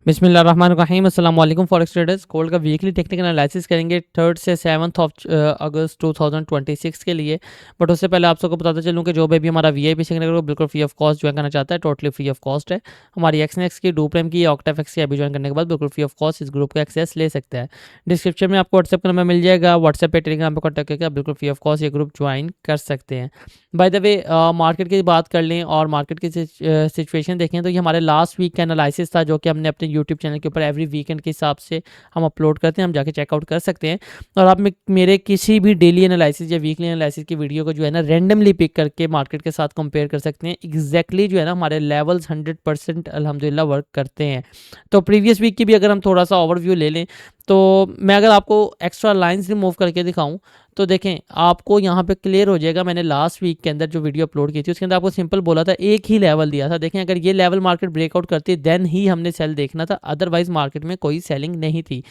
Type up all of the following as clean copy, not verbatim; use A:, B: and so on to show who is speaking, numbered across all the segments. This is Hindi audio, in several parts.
A: बिस्मिल्लाहिर्रहमानिर्रहीम अस्सलाम वालेकुम फॉरेक्स ट्रेडर्स। गोल्ड का वीकली टेक्निकल एनालिसिस करेंगे 3 से 7 अगस्त 2026 के लिए। बट उससे पहले आप सबको बताता चलूँ कि जो भी हमारा वीआईपी सीखने को बिल्कुल फ्री ऑफ कॉस्ट ज्वाइन करना चाहता है, टोटली फ्री ऑफ कॉस्ट है। हमारी एक्सनेक्स की, डूप्रेम की, ऑक्टाफेक्स की अभी ज्वाइन करने के बाद बिल्कुल फ्री ऑफ कॉस्ट इस ग्रुप का एक्सेस ले सकता है। डिस्क्रिप्शन में आपको व्हाट्सएप का नंबर मिल जाएगा, व्हाट्सएप पे टेलीग्राम पर कॉन्टैक्ट करके आप बिल्कुल फ्री ऑफ कॉस्ट ये ग्रुप ज्वाइन कर सकते हैं। बाय द वे, मार्केट की बात कर लें और मार्केट की सिचुएशन देखें तो ये हमारे लास्ट वीक का एनालिसिस था, जो कि हमने अपने यूट्यूब चैनल के ऊपर एवरी वीकेंड के हिसाब से हम अपलोड करते हैं। हम जाके चेकआउट कर सकते हैं। और आप मेरे किसी भी डेली एनालिसिस या वीकली एनालिसिस की वीडियो को जो है ना रैंडमली पिक करके मार्केट के साथ कंपेयर कर सकते हैं। एग्जैक्टली जो है ना हमारे लेवल्स 100% अल्हम्दुलिल्लाह वर्क करते हैं। तो प्रीवियस वीक की भी अगर हम थोड़ा सा ओवरव्यू ले लें तो मैं अगर आपको एक्स्ट्रा लाइंस रिमूव करके दिखाऊं तो देखें, आपको यहाँ पे क्लियर हो जाएगा। मैंने लास्ट वीक के अंदर जो वीडियो अपलोड की थी उसके अंदर आपको सिंपल बोला था, एक ही लेवल दिया था। देखें, अगर ये लेवल मार्केट ब्रेकआउट करती देन ही हमने सेल देखना था, अदरवाइज मार्केट में कोई सेलिंग नहीं थी।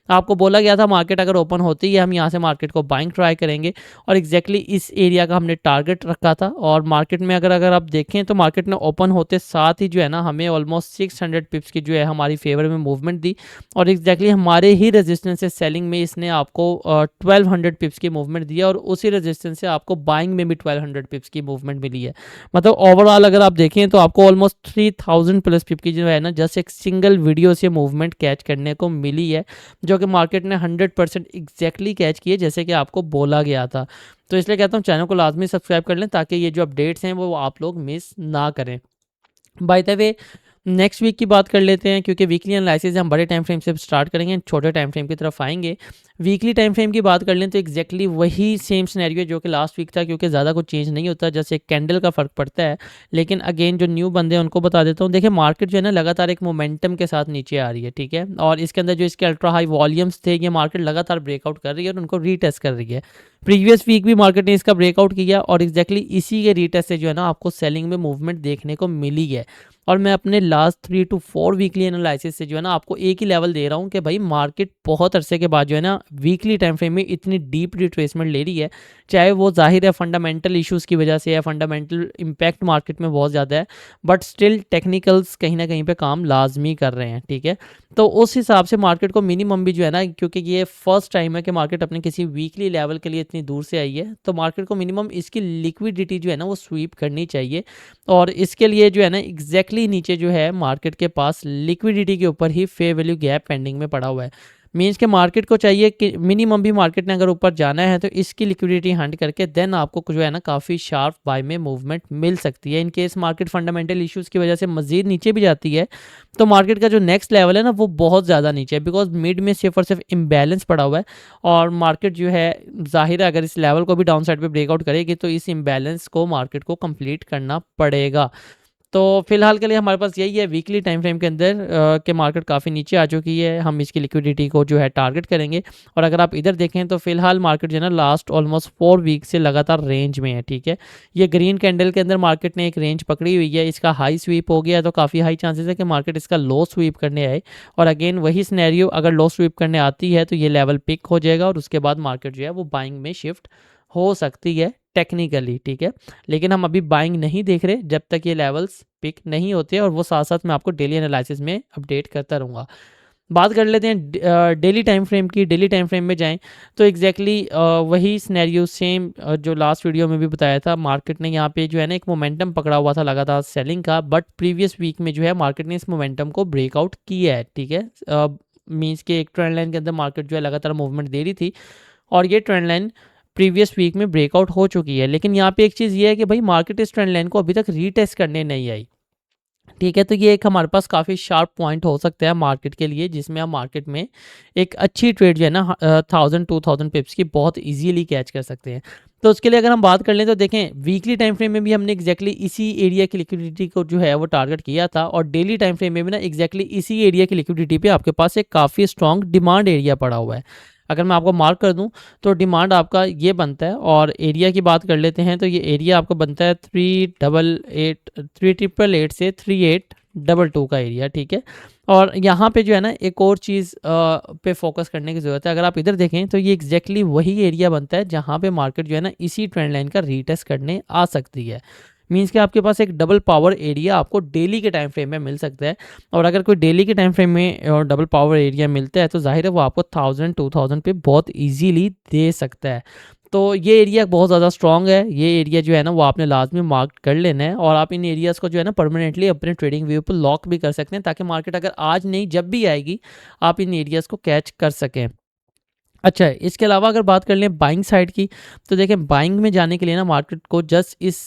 A: आपको बोला गया था मार्केट अगर ओपन होती है हम यहाँ से मार्केट को बाइंग ट्राई करेंगे, और एग्जैक्टली इस एरिया का हमने टारगेट रखा था। और मार्केट में अगर आप देखें तो मार्केट ने ओपन होते साथ ही जो है ना हमें ऑलमोस्ट 600 पिप्स की जो है हमारी फेवर में मूवमेंट दी, और एग्जैक्टली हमारे ही रेजिस्टेंस से सेलिंग में इसने आपको 1200 पिप्स की मूवमेंट दी है, और उसी रेजिस्टेंस से आपको बाइंग में भी 1200 पिप्स की मूवमेंट मिली है। मतलब ओवरऑल अगर आप देखें तो आपको ऑलमोस्ट 3000 प्लस पिप की जो है ना जस्ट एक सिंगल वीडियो से मूवमेंट कैच करने को मिली है, जो कि मार्केट ने 100% एग्जैक्टली कैच किए जैसे कि आपको बोला गया था। तो इसलिए कहता हूँ चैनल को लाजमी सब्सक्राइब कर लें ताकि ये जो अपडेट्स हैं वो आप लोग मिस ना करें। By the way, next week की बात कर लेते हैं, क्योंकि वीकली एनालिसिस हम बड़े टाइम फ्रेम से स्टार्ट करेंगे, छोटे टाइम फ्रेम की तरफ आएंगे। वीकली टाइम फ्रेम की बात कर लें तो एग्जैक्टली वही सेम सिनेरियो जो कि लास्ट वीक था, क्योंकि ज़्यादा कुछ चेंज नहीं होता, जैसे एक कैंडल का फ़र्क पड़ता है। लेकिन अगेन जो न्यू बंदे हैं उनको बता देता हूँ। देखिए, मार्केट जो है ना लगातार एक मोमेंटम के साथ नीचे आ रही है, ठीक है। और इसके अंदर जो इसके अल्ट्रा हाई वॉल्यूम्स थे, ये मार्केट लगातार ब्रेकआउट कर रही है और उनको रीटेस्ट कर रही है। प्रीवियस वीक भी मार्केट ने इसका ब्रेकआउट किया, और एग्जैक्टली इसी के रीटेस्ट से जो है ना आपको सेलिंग में मूवमेंट देखने को मिली है। और मैं अपने लास्ट 3 to 4 वीकली एनालिसिस से जो है ना आपको एक ही लेवल दे रहा हूँ कि भाई मार्केट बहुत अरसे के बाद जो है ना वीकली टाइम फ्रेम में इतनी डीप रिट्रेसमेंट ले रही है। चाहे वो जाहिर है फंडामेंटल इश्यूज़ की वजह से है, फंडामेंटल इम्पैक्ट मार्केट में बहुत ज़्यादा है, बट स्टिल टेक्निकल्स कहीं ना कहीं पे काम लाजमी कर रहे हैं, ठीक है। तो उस हिसाब से मार्केट को मिनिमम भी जो है ना, क्योंकि ये फर्स्ट टाइम है कि मार्केट अपने किसी वीकली लेवल के लिए इतनी दूर से आई है, तो मार्केट को मिनिमम इसकी लिक्विडिटी जो है ना वो स्वीप करनी चाहिए। और इसके लिए जो है ना एग्जैक्टली नीचे जो है मार्केट के पास लिक्विडिटी के ऊपर ही फेयर वैल्यू गैप पेंडिंग में पड़ा हुआ है। मीन्स के मार्केट को चाहिए कि मिनिमम भी मार्केट ने अगर ऊपर जाना है तो इसकी लिक्विडिटी हंट करके देन आपको जो है ना काफ़ी शार्प बाय में मूवमेंट मिल सकती है। In case market fundamental issues की वजह से मजीद नीचे भी जाती है तो मार्केट का जो नेक्स्ट लेवल है ना वो बहुत ज़्यादा नीचे है, बिकॉज मिड में सिर्फ और सिर्फ इम्बैलेंस पड़ा हुआ है। और मार्केट जो है जाहिर है अगर इस लेवल को भी डाउन साइड पर ब्रेकआउट करेगी तो इस इम्बैलेंस को मार्केट को कंप्लीट करना पड़ेगा। तो फिलहाल के लिए हमारे पास यही है वीकली टाइम फ्रेम के अंदर कि मार्केट काफ़ी नीचे आ चुकी है, हम इसकी लिक्विडिटी को जो है टारगेट करेंगे। और अगर आप इधर देखें तो फिलहाल मार्केट जो है ना लास्ट ऑलमोस्ट 4 वीक से लगातार रेंज में है, ठीक है। ये ग्रीन कैंडल के अंदर मार्केट ने एक रेंज पकड़ी हुई है, इसका हाई स्वीप हो गया है तो काफ़ी हाई चांसेस है कि मार्केट इसका लो स्वीप करने आए। और अगेन वही सिनेरियो, अगर लो स्वीप करने आती है तो ये लेवल पिक हो जाएगा और उसके बाद मार्केट जो है वो बाइंग में शिफ्ट हो सकती है टेक्निकली, ठीक है। लेकिन हम अभी बाइंग नहीं देख रहे जब तक ये लेवल्स पिक नहीं होते, और वो साथ साथ मैं आपको डेली एनालिसिस में अपडेट करता रहूँगा। बात कर लेते हैं डेली टाइम फ्रेम की। डेली टाइम फ्रेम में जाएं तो एग्जैक्टली वही सिनेरियो सेम जो लास्ट वीडियो में भी बताया था। मार्केट ने यहाँ पे जो है ना एक मोमेंटम पकड़ा हुआ था लगातार सेलिंग का, बट प्रीवियस वीक में जो है मार्केट ने इस मोमेंटम को ब्रेकआउट किया है, ठीक है। मीन्स के एक ट्रेंड लाइन के अंदर मार्केट जो है लगातार मूवमेंट दे रही थी, और ये ट्रेंड लाइन प्रीवियस वीक में ब्रेकआउट हो चुकी है। लेकिन यहाँ पे एक चीज़ ये है कि भाई मार्केट इस ट्रेंड लाइन को अभी तक रीटेस्ट करने नहीं आई, ठीक है। तो ये एक हमारे पास काफ़ी शार्प पॉइंट हो सकता है मार्केट के लिए, जिसमें हम मार्केट में एक अच्छी ट्रेड जो है ना 1000-2000 पिप्स की बहुत इजीली कैच कर सकते हैं। तो उसके लिए अगर हम बात कर लें तो देखें वीकली टाइम फ्रेम में भी हमने एग्जैक्टली इसी एरिया की लिक्विडिटी को जो है वो टारगेट किया था, और डेली टाइम फ्रेम में भी ना एग्जैक्टली इसी एरिया की लिक्विडिटी पे आपके पास एक काफ़ी स्ट्रॉन्ग डिमांड एरिया पड़ा हुआ है। अगर मैं आपको मार्क कर दूं तो डिमांड आपका ये बनता है, और एरिया की बात कर लेते हैं तो ये एरिया आपको बनता है 3888 से 3822 का एरिया, ठीक है। और यहाँ पे जो है ना एक और चीज़ पे फोकस करने की ज़रूरत है। अगर आप इधर देखें तो ये एग्जैक्टली वही एरिया बनता है जहाँ पे मार्केट जो है ना इसी ट्रेंड लाइन का रीटेस्ट करने आ सकती है। मीन्स कि आपके पास एक डबल पावर एरिया आपको डेली के टाइम फ्रेम में मिल सकता है। और अगर कोई डेली के टाइम फ्रेम में डबल पावर एरिया मिलता है तो जाहिर है वो आपको 1000-2000 पे बहुत इजीली दे सकता है। तो ये एरिया बहुत ज़्यादा स्ट्रॉन्ग है। ये एरिया जो है ना वो आपने लाजमी मार्क कर लेना है, और आप इन एरियाज़ को जो है ना परमानेंटली अपने ट्रेडिंग व्यू पर लॉक भी कर सकते हैं, ताकि मार्केट अगर आज नहीं जब भी आएगी आप इन एरियाज़ को कैच कर सकें। अच्छा, इसके अलावा अगर बात कर लें बाइंग साइड की, तो देखें बाइंग में जाने के लिए ना मार्केट को जस्ट इस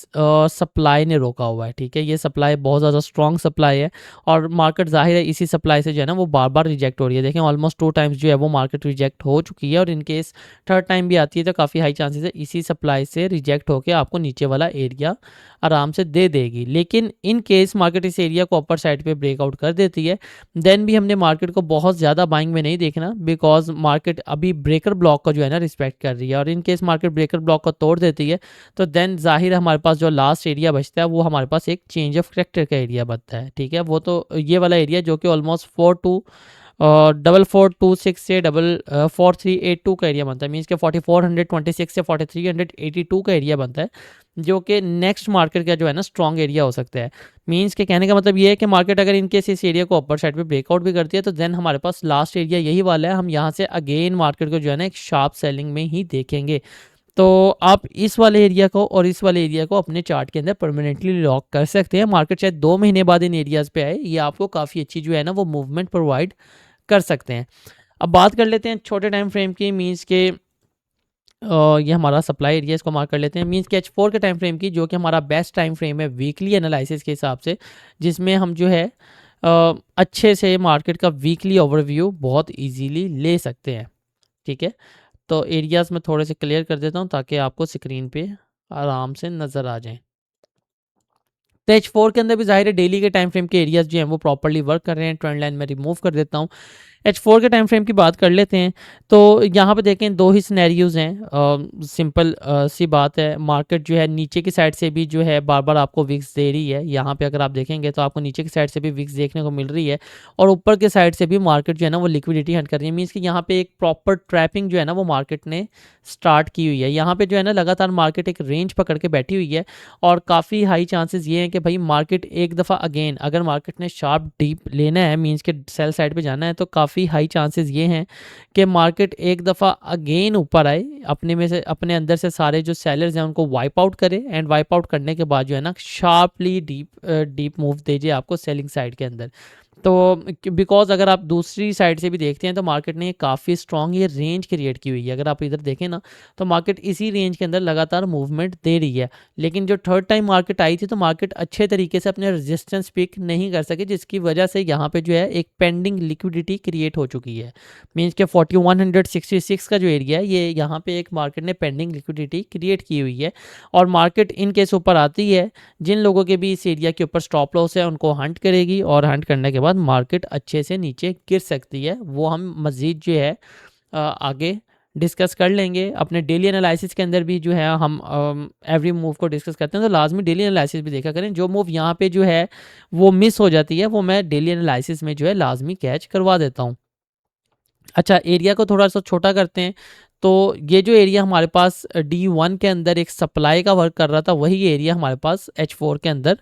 A: सप्लाई ने रोका हुआ है। ठीक है, ये सप्लाई बहुत ज़्यादा स्ट्रॉन्ग सप्लाई है, और मार्केट ज़ाहिर है इसी सप्लाई से जो है ना वो बार बार रिजेक्ट हो रही है। देखें ऑलमोस्ट 2 टाइम्स जो है वो मार्केट रिजेक्ट हो चुकी है, और इनकेस थर्ड टाइम भी आती है तो काफ़ी हाई चांसेस है इसी सप्लाई से रिजेक्ट होकर आपको नीचे वाला एरिया आराम से दे देगी। लेकिन इन केस मार्केट इस एरिया को अपर साइड पे ब्रेकआउट कर देती है, देन भी हमने मार्केट को बहुत ज़्यादा बाइंग में नहीं देखना, बिकॉज मार्केट अभी ब्रेकर ब्लॉक का जो है ना रिस्पेक्ट कर रही है। और in case market breaker block को तोड़ देती है तो देन जाहिर है हमारे पास जो लास्ट एरिया बचता है वो हमारे पास एक चेंज ऑफ करेक्टर का एरिया बनता है। ठीक है, वो तो ये वाला एरिया जो कि ऑलमोस्ट 4426 से 4382 का एरिया बनता है। मीन्स के 4426 से 4382 का एरिया बनता है, जो कि नेक्स्ट मार्केट का जो है ना स्ट्रॉन्ग एरिया हो सकता है। मीन्स के कहने का मतलब ये है कि मार्केट अगर इनकेस इस एरिया को अपर साइड पे ब्रेकआउट भी करती है तो देन हमारे पास लास्ट एरिया यही वाला है। हम यहाँ से अगेन मार्केट को जो है ना एक शार्प सेलिंग में ही देखेंगे। तो आप इस वाले एरिया को और इस वाले एरिया को अपने चार्ट के अंदर परमानेंटली लॉक कर सकते हैं। मार्केट शायद 2 महीने बाद इन एरियाज़ पे आए, ये आपको काफ़ी अच्छी जो है ना वो मूवमेंट प्रोवाइड कर सकते हैं। अब बात कर लेते हैं छोटे टाइम फ्रेम की, मीन्स के ये हमारा सप्लाई एरिया, इसको मार्क कर लेते हैं। मीन्स के H4 के टाइम फ्रेम की, जो कि हमारा बेस्ट टाइम फ्रेम है वीकली एनालिसिस के हिसाब से, जिसमें हम जो है अच्छे से मार्केट का वीकली ओवरव्यू बहुत इजीली ले सकते हैं। ठीक है, तो एरियाज़ में थोड़े से क्लियर कर देता हूँ ताकि आपको स्क्रीन पे आराम से नज़र आ जाएं। तो H4 के अंदर भी ज़ाहिर है डेली के टाइम फ्रेम के एरियाज़ जो हैं वो प्रॉपर्ली वर्क कर रहे हैं। ट्रेंड लाइन में रिमूव कर देता हूँ। H4 के टाइम फ्रेम की बात कर लेते हैं, तो यहाँ पे देखें 2 ही सिनेरियोज़ हैं। सिंपल सी बात है, मार्केट जो है नीचे की साइड से भी जो है बार-बार आपको विक्स दे रही है। यहाँ पे अगर आप देखेंगे तो आपको नीचे की साइड से भी विक्स देखने को मिल रही है, और ऊपर के साइड से भी मार्केट जो है ना वो लिक्विडिटी हंट कर रही है। मीन्स कि यहाँ पे एक प्रॉपर ट्रैपिंग जो है ना वो मार्केट ने स्टार्ट की हुई है। यहाँ पे जो है ना लगातार मार्केट एक रेंज पकड़ के बैठी हुई है, और काफ़ी हाई चांसेस ये हैं कि भाई मार्केट एक दफ़ा अगेन अगर मार्केट ने शार्प डीप लेना है, मीन्स के सेल साइड पे जाना है, तो काफ़ी हाई चांसेस ये हैं कि मार्केट एक दफ़ा अगेन ऊपर आए, अपने में से अपने अंदर से सारे जो सेलर्स हैं उनको वाइप आउट करे, एंड वाइप आउट करने के बाद जो है ना शार्पली डीप मूव दीजिए आपको सेलिंग साइड के अंदर। तो बिकॉज अगर आप दूसरी साइड से भी देखते हैं तो मार्केट ने काफ़ी स्ट्रॉन्ग ये रेंज क्रिएट की हुई है। अगर आप इधर देखें ना तो मार्केट इसी रेंज के अंदर लगातार मूवमेंट दे रही है, लेकिन जो थर्ड टाइम मार्केट आई थी तो मार्केट अच्छे तरीके से अपने रेजिस्टेंस पिक नहीं कर सके, जिसकी वजह से यहाँ पे जो है एक पेंडिंग लिक्विडिटी क्रिएट हो चुकी है। मीन्स के 4166 का जो एरिया है ये यहाँ पे एक मार्केट ने पेंडिंग लिक्विडिटी क्रिएट की हुई है, और मार्केट इन केस ऊपर आती है, जिन लोगों के भी इस एरिया के ऊपर स्टॉप लॉस है उनको हंट करेगी, और हंट करने के बाद मार्केट अच्छे से नीचे गिर सकती है। वो हम मज़ीद जो है आगे डिस्कस कर लेंगे। अपने डेली एनालिसिस के अंदर भी जो है हम एवरी मूव को डिस्कस करते हैं, तो लाजमी डेली एनालिसिस भी देखा करें। जो मूव यहाँ पे जो है वो मिस हो जाती है वो मैं डेली एनालिसिस में जो है लाजमी कैच करवा देता हूँ। अच्छा, एरिया को थोड़ा सा छोटा करते हैं, तो ये जो एरिया हमारे पास D1 के अंदर एक सप्लाई का वर्क कर रहा था, वही एरिया हमारे पास H4 के अंदर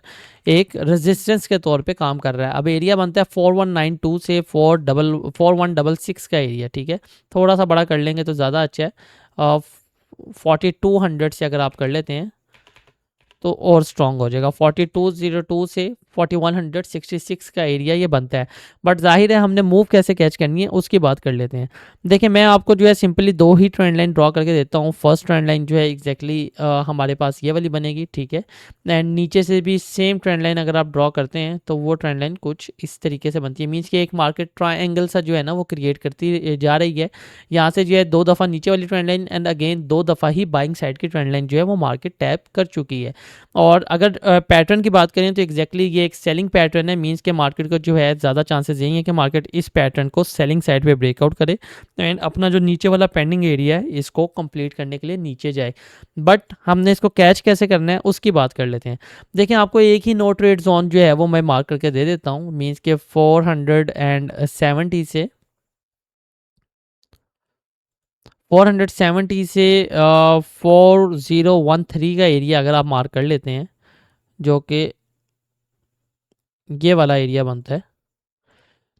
A: एक रेजिस्टेंस के तौर पे काम कर रहा है। अब एरिया बनता है 4192 से 4166 का एरिया। ठीक है, थोड़ा सा बड़ा कर लेंगे तो ज़्यादा अच्छा है। 4200 से अगर आप कर लेते हैं तो और स्ट्रॉन्ग हो जाएगा। 4202 से 4166 का एरिया ये बनता है। बट जाहिर है हमने मूव कैसे कैच करनी है उसकी बात कर लेते हैं। देखिए, मैं आपको जो है सिंपली 2 ही ट्रेंड लाइन ड्रॉ करके देता हूँ। फर्स्ट ट्रेंड लाइन जो है एग्जैक्टली हमारे पास ये वाली बनेगी। ठीक है, एंड नीचे से भी सेम ट्रेंड लाइन अगर आप ड्रॉ करते हैं तो वो ट्रेंड लाइन कुछ इस तरीके से बनती है। मीन्स कि एक मार्केट ट्रायंगल सा जो है ना वो क्रिएट करती जा रही है। यहाँ से जो है 2 दफ़ा नीचे वाली ट्रेंड लाइन एंड अगेन 2 दफ़ा ही बाइंग साइड की ट्रेंड लाइन जो है वो मार्केट टैप कर चुकी है। और अगर पैटर्न की बात करें तो एग्जैक्टली ये एक सेलिंग पैटर्न है। मींस के मार्केट को जो है ज़्यादा चांसेस यही है कि मार्केट इस पैटर्न को सेलिंग साइड पे ब्रेकआउट करे एंड अपना जो नीचे वाला पेंडिंग एरिया है इसको कंप्लीट करने के लिए नीचे जाए। बट हमने इसको कैच कैसे करना है उसकी बात कर लेते हैं। देखिए, आपको एक ही नो ट्रेड जोन जो है वो मैं मार्क करके दे देता हूँ। मीन्स के 470 से 4013 का एरिया अगर आप मार्क कर लेते हैं जो कि ये वाला एरिया बनता है,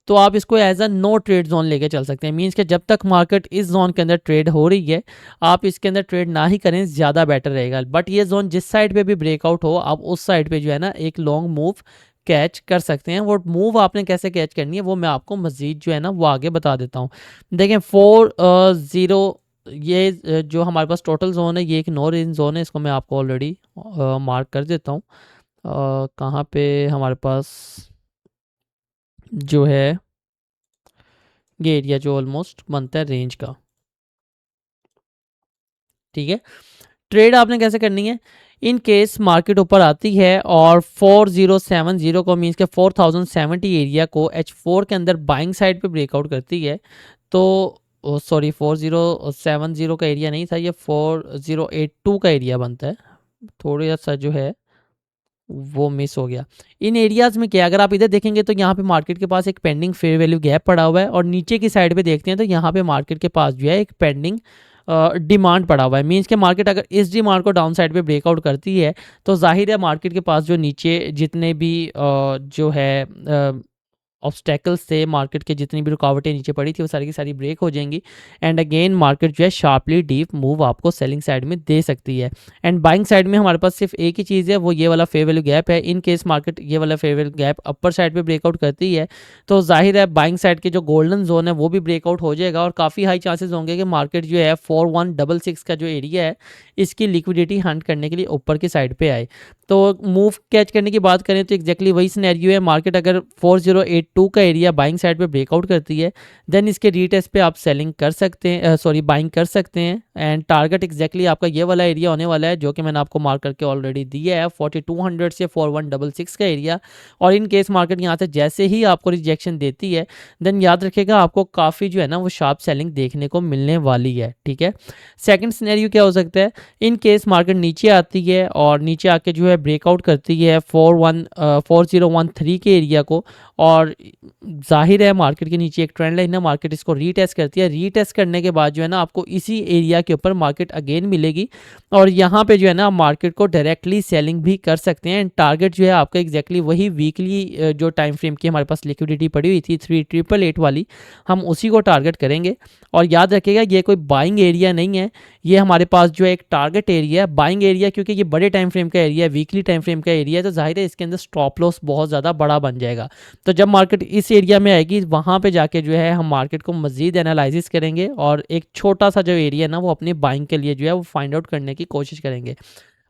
A: तो आप इसको as a no trade zone लेके चल सकते हैं। मींस कि जब तक मार्केट इस जोन के अंदर ट्रेड हो रही है आप इसके अंदर ट्रेड ना ही करें, ज़्यादा बेटर रहेगा। बट ये जोन जिस साइड पे भी ब्रेकआउट हो आप उस साइड पे जो है ना एक लॉन्ग मूव कैच कर सकते हैं। वो मूव आपने कैसे कैच करनी है वो मैं आपको मज़ीद जो है ना वो आगे बता देता हूँ। देखें 4-0 ये जो हमारे पास टोटल जोन है ये एक नो रेंज जोन है, इसको मैं आपको ऑलरेडी मार्क कर देता हूँ। कहाँ पे हमारे पास जो है ये एरिया जो ऑलमोस्ट बनता है रेंज का, ठीक है। ट्रेड आपने कैसे करनी है, इन केस मार्केट ऊपर आती है और 4070 को मीन्स के 4070 एरिया को H4 के अंदर बाइंग साइड पे ब्रेकआउट करती है, तो सॉरी 4070 का एरिया नहीं था, ये 4082 का एरिया बनता है, थोड़ा सा जो है वो मिस हो गया। इन एरियाज में क्या, अगर आप इधर देखेंगे तो यहाँ पे मार्केट के पास एक पेंडिंग फेयर वैल्यू गैप पड़ा हुआ है, और नीचे की साइड पे देखते हैं तो यहाँ पे मार्केट के पास जो है एक पेंडिंग डिमांड पड़ा हुआ है। मींस के मार्केट अगर इस डिमांड को डाउन साइड पे ब्रेकआउट करती है तो जाहिर है मार्केट के पास जो नीचे जितने भी जो है ऑब्स्टेकल्स थे, मार्केट के जितनी भी रुकावटें नीचे पड़ी थी वो सारी की सारी ब्रेक हो जाएंगी, एंड अगेन मार्केट जो है शार्पली डीप मूव आपको सेलिंग साइड में दे सकती है। एंड बाइंग साइड में हमारे पास सिर्फ एक ही चीज़ है, वो ये वाला फेयर वैल्यू गैप है। इन केस मार्केट ये वाला fair value gap upper side पे ब्रेकआउट करती है तो जाहिर है बाइंग साइड के जो गोल्डन जोन है वो भी ब्रेकआउट हो जाएगा, और काफ़ी हाई चांसेस होंगे कि मार्केट जो है 4166 का जो एरिया है इसकी लिक्विडिटी हंट करने के लिए ऊपर की साइड पे आए। तो मूव कैच करने की बात करें तो एग्जैक्टली वही सिनेरियो है। मार्केट अगर 4082 का एरिया बाइंग साइड पे ब्रेकआउट करती है देन इसके रीटेस्ट पे आप सेलिंग कर सकते हैं, सॉरी बाइंग कर सकते हैं। एंड टारगेट एग्जैक्टली आपका ये वाला एरिया होने वाला है जो कि मैंने आपको मार्क करके ऑलरेडी दिया है, 4200 से 4166 का एरिया। और इन केस मार्केट यहाँ से जैसे ही आपको रिजेक्शन देती है देन याद रखिएगा आपको काफ़ी जो है ना वो शार्प सेलिंग देखने को मिलने वाली है, ठीक है। सेकेंड सिनेरियो क्या हो सकता है, इन केस मार्केट नीचे आती है और नीचे आके जो है ब्रेकआउट करती है 4013 के एरिया को, और जाहिर है मार्केट के नीचे एक ट्रेंड लाइन है, मार्केट इसको रीटेस्ट करती है। रीटेस्ट करने के बाद जो है ना आपको इसी एरिया के ऊपर मार्केट अगेन मिलेगी, और यहाँ पे जो है ना मार्केट को डायरेक्टली सेलिंग भी कर सकते हैं। टारगेट जो है आपका एग्जैक्टली वही वीकली जो टाइम फ्रेम की हमारे पास लिक्विडिटी पड़ी हुई थी 3888 वाली, हम उसी को टारगेट करेंगे। और याद रखिएगा ये कोई बाइंग एरिया नहीं है, ये हमारे पास जो है एक टारगेट एरिया है। बाइंग एरिया क्योंकि ये बड़े टाइम फ्रेम का एरिया है, वीकली टाइम फ्रेम का एरिया है, तो जाहिर है इसके अंदर स्टॉप लॉस बहुत ज़्यादा बड़ा बन जाएगा। तो जब मार्केट इस एरिया में आएगी वहाँ पे जाके जो है हम मार्केट को मज़ीद एनालिसिस करेंगे और एक छोटा सा जो एरिया है ना वो अपनी बाइंग के लिए जो है वो फाइंड आउट करने की कोशिश करेंगे।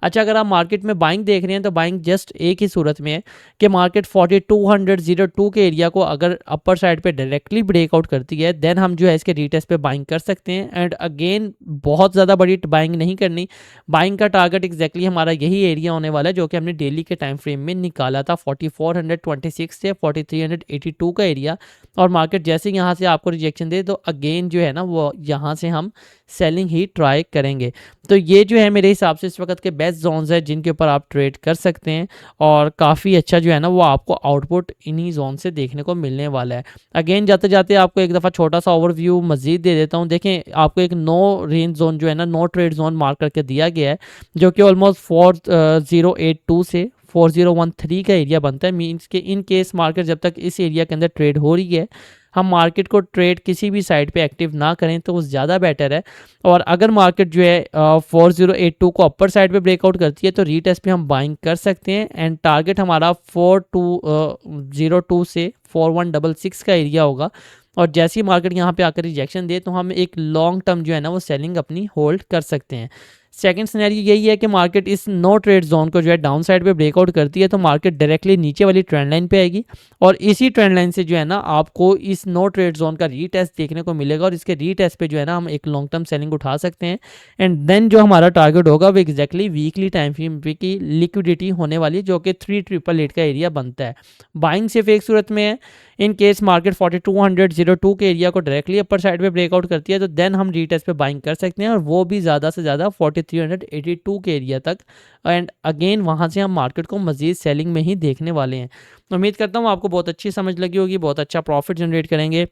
A: अच्छा, अगर आप मार्केट में बाइंग देख रहे हैं तो बाइंग जस्ट एक ही सूरत में है कि मार्केट 4202 के एरिया को अगर अपर साइड पे डायरेक्टली ब्रेकआउट करती है देन हम जो है इसके रीटेस्ट पे बाइंग कर सकते हैं। एंड अगेन बहुत ज़्यादा बड़ी बाइंग नहीं करनी, बाइंग का टारगेट एग्जैक्टली हमारा यही एरिया होने वाला है जो कि हमने डेली के टाइम फ्रेम में निकाला था 4426 से 4382 का एरिया। और मार्केट जैसे यहाँ से आपको रिजेक्शन दे तो अगेन जो है ना वो यहाँ से हम सेलिंग ही ट्राई करेंगे। तो ये जो है मेरे हिसाब से इस वक्त के बेस्ट जोन्स है जिनके ऊपर आप ट्रेड कर सकते हैं, और काफ़ी अच्छा जो है ना वो आपको आउटपुट इन्हीं जोन से देखने को मिलने वाला है। अगेन जाते जाते आपको एक दफ़ा छोटा सा ओवरव्यू मज़ीद दे देता हूँ। देखें आपको एक नो रेंज जोन जो है ना नो ट्रेड जोन मार्क करके दिया गया है जो कि ऑलमोस्ट 4082 से 4013 का एरिया बनता है। मीन्स के इन केस मार्केट जब तक इस एरिया के अंदर ट्रेड हो रही है हम मार्केट को ट्रेड किसी भी साइड पे एक्टिव ना करें तो वो ज़्यादा बेटर है। और अगर मार्केट जो है 4082 को अपर साइड पे ब्रेकआउट करती है तो रीटेस्ट पे हम बाइंग कर सकते हैं। एंड टारगेट हमारा 4202 से 4166 का एरिया होगा, और जैसी मार्केट यहाँ पे आकर रिजेक्शन दे तो हम एक लॉन्ग टर्म जो है ना वो सेलिंग अपनी होल्ड कर सकते हैं। सेकंड सिनेरियो यही है कि मार्केट इस नो ट्रेड जोन को जो है डाउन साइड पे ब्रेकआउट करती है तो मार्केट डायरेक्टली नीचे वाली ट्रेंड लाइन पे आएगी, और इसी ट्रेंड लाइन से जो है ना आपको इस नो ट्रेड जोन का रीटेस्ट देखने को मिलेगा, और इसके रीटेस्ट पे जो है ना हम एक लॉन्ग टर्म सेलिंग उठा सकते हैं। एंड देन जो हमारा टारगेट होगा वो एग्जैक्टली वीकली टाइम फ्रेम की लिक्विडिटी होने वाली है जो कि 3888 का एरिया बनता है। बाइंग सिर्फ एक सूरत में है, इन केस मार्केट 4202 के एरिया को डायरेक्टली अपर साइड पे ब्रेकआउट करती है तो देन हम रीटेस्ट पे बाइंग कर सकते हैं, और वो भी ज़्यादा से ज़्यादा 4382 के एरिया तक। एंड अगेन वहाँ से हम मार्केट को मज़ीद सेलिंग में ही देखने वाले हैं। उम्मीद करता हूँ आपको बहुत अच्छी समझ लगी होगी, बहुत अच्छा प्रॉफिट जनरेट करेंगे।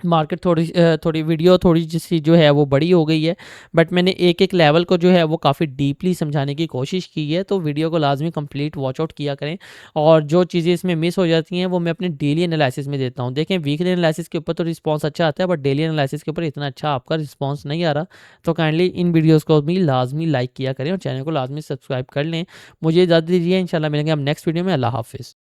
A: मार्केट थोड़ी वीडियो थोड़ी-सी जो है वो बड़ी हो गई है, बट मैंने एक-एक लेवल को जो है वो काफ़ी डीपली समझाने की कोशिश की है, तो वीडियो को लाज़मी कंप्लीट वॉच आउट किया करें और जो चीज़ें इसमें मिस हो जाती हैं, वो मैं अपने डेली एनालिसिस में देता हूँ। देखें, वीकली एनालिसिस के ऊपर तो रिस्पॉन्स अच्छा आता है, बट डेली एनालिसिस के ऊपर इतना अच्छा आपका रिस्पॉन्स नहीं आ रहा, तो काइंडली इन वीडियोज़ को भी लाज़मी लाइक किया करें और चैनल को लाज़मी सब्सक्राइब कर लें। मुझे इजाज़त दीजिए, इंशाल्लाह मिलेंगे हम नेक्स्ट वीडियो में। अल्लाह हाफ़िज़।